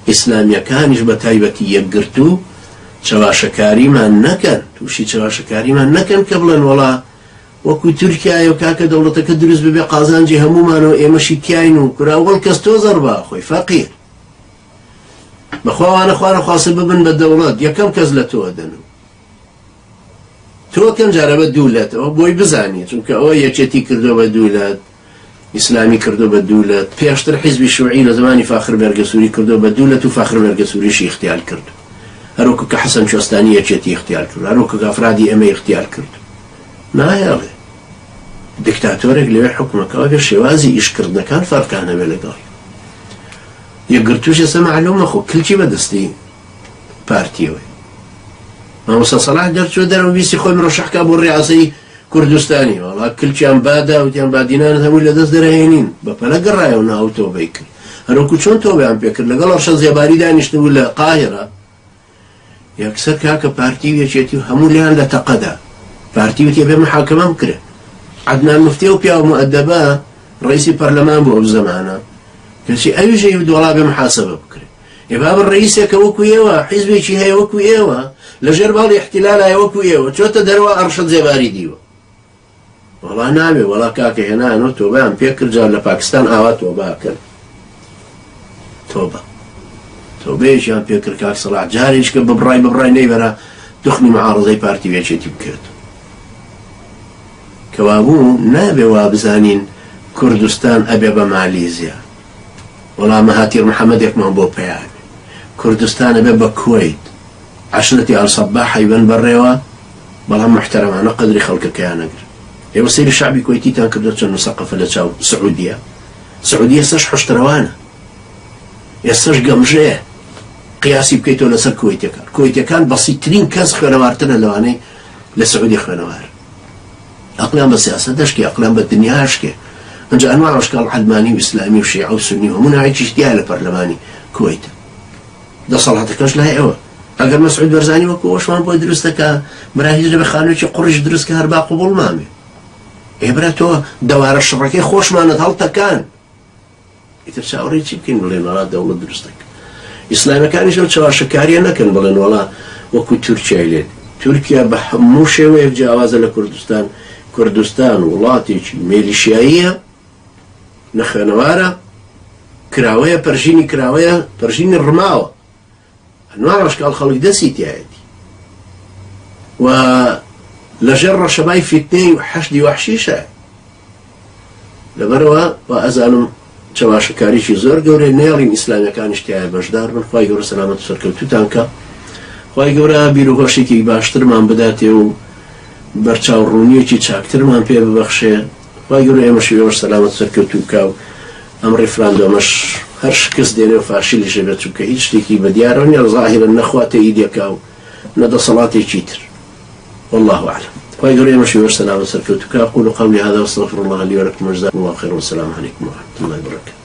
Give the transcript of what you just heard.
ئیسلامیەکانیش بە تایبەتی یەکگرت و چاواشەکاریمان نەکەن، تووشی چاواشەکاریمان نەکەن کە بڵێن وەڵا وەکو تورکیایە و کاکە دەوڵەتەکە دروست ببێ قازانجی هەمومانەوە ئێمەشی تیاین و کوراوەڵ کەس تۆ زەربا خۆی فەقیر بەخواوانە خوارە خواسە ببن بە دەوڵەت یەکەم کەس لە تۆ دەن و تۆ کەم جارە بە دوولەتەوە بۆی بزانێ چونکە ئەوە یەکێتی کردو بە دوولەت ئیسلامی کردو بە دوولەت پێشتر حیزبی شوعی لە زمانی فاخر بەرگەسووری کردو بە دوولەت و فاخر بەرگەسووریشی اختیار کرد هەروکە کە حەسەن شۆستانی یەکێتی اختیار کرد هەروکە کە ئەفرادی ئەمە اختیار کرد نایەڵێ دیکتاتۆرێک لەوێ حکومەکەەوە بێ شێوازی ئیشکردنەکان فەرقانە بێ لەگەڵ یەکگرتووشە سە معلومە خۆ کلکی بەدەستی پارتیەوەی مامۆستا سەلاح دەرچووە دەرەوە ویستی خۆی مرۆشەحکا بۆ ڕێعاسەی کوردستانی وەڵا کلکیان بادا وتیان بادینانت هەمووی لەدەست دەرەهێنین بەپەلە گەڕایەوە ناو تۆبەی کرد هەروکو چۆن تۆبەیان پێکرد لەگەڵ ڕەشە زێباری دانیشتبوو لە قاهرە یەکسەر کاکە پارتی و یەکێتی و هەموو لیان لە تەقەدا پارتی وتێ بێ محاکەمە بکرێ عەدنان موفتێ و پیا و مؤەدەبە ڕئیسی پەرلەمان بوو ئەو زەمانە کەچی ئەویژەی دۆڵا بێ محاسەبە بکرێ ئێبا ڕئیسێکە وەکو ئێوە حیزبێکی هەیە وەکو ئێوە لەژێر باڵی احتیلالایە وەکو ئێوە چۆتە دەرەوە ئەڕشەد زێباری دیوە وەڵا نابێ وەڵا کاکە هێنانەوە تۆبەیان پێکرد جار لە پاکستان ئاوا تۆباکەن تۆبەیەکیان پێکرد کاک سەلاح جارێک کە ببڕای نەیبەرە دخمی معارضەی پارتی وێچێتی بکرێت کەوابوو نابێ وا بزانین کوردستان ئەبێ بە مالیزیا وەڵا مەهاتیر محەممەدێکمان بۆ پێیان کوردستان ئەبێ بە کوێیت عشرەتی ئەلسەباح حەیبەن بەڕێوە بەڵام محتەرەمانە قەدری خەڵکەکەیان نەگر ئێوە سەیری شعبی کوێیتیتان کردو چەند مسەقەفە لە چاو سعودیە سەش حشتەرەوانە ئێستش گەمژەیە قیاسی بکەیتەوە لەسەر کوێیتەکان بەسیترین کەس خوێنەوارترە لەوانەی لە سعودی خوێنەوار ئەقلیان بە سیاسەت دەشکێ ئەقلیان بە دنیا هەشکێ ئەنجا ئەنواع ئەشکال عەلمانی و ئیسلامی و شیعە و سونی هەموو ناوێکیش دیایە لە پەرلەمانی کوێیتە دەسەڵاتەکەش لای ئەوە ئەگەر مەسعود بەرزانی وەکو ئەوشمان بۆی دروستەکە براهیزرە بە خانوویەکی قوڕیش دروستکە هەر با قوبوڵ مامێ ئێبرا تۆ دەوارە شڕەکەی خۆشمانت هەڵتەکان ئیتر چاوەڕێی چی بکەین بڵێن وەڵا دەوڵەت دروستەکە ئیسلامەکانیش ئەو چاواشەکاریە نەکەن بڵێن وەڵا وەکو تورکیای لێت تورکیا بە هەموو شێوەیەک جیاوازە لە کوردستان وڵاتێکی میلیشیاییە نەخوێنەوارە کراوەیە پەرژینی ڕماوە هەنوار ئەشکال خەڵک دەستی تایەتی و لەژێر ڕەشەبای فیتنەی و حەشدی وەحشیشە لەبەرەوە و ئەزانم چاواشەکاریی زۆر گەورەی نێڵین ئیسلامیەکانیش تایە بەشدار بن خوای گەورە سەلامەت و سەرکەوتوتان کە خوای گەورە بیرۆهۆشێکی باشترمان بداتێ و بەرچاوڕوونیەکی چاکترمان پێ ببەخشێ خوای گەورە ئێمەش وێوەش سەلامەت و سەرکەوتو بکا و ئەم ڕێفراندۆمەش هەر شکست دێنێ و فاشیلیشە بێت چونکە هیچ شتێکی بەدیارە نیە ظاهرەن نەخواتە ئیدێکا و نەدەسەڵاتێکی تر والله أعلم خوای گەورە ئێمەش وێوەش سەلامەت و سەرکەوتو بکا أقول قولي هذا واستغفر الله لي ولكم وجزاكم الله خيرا والسلام عليكم ورحمة الله وبركاته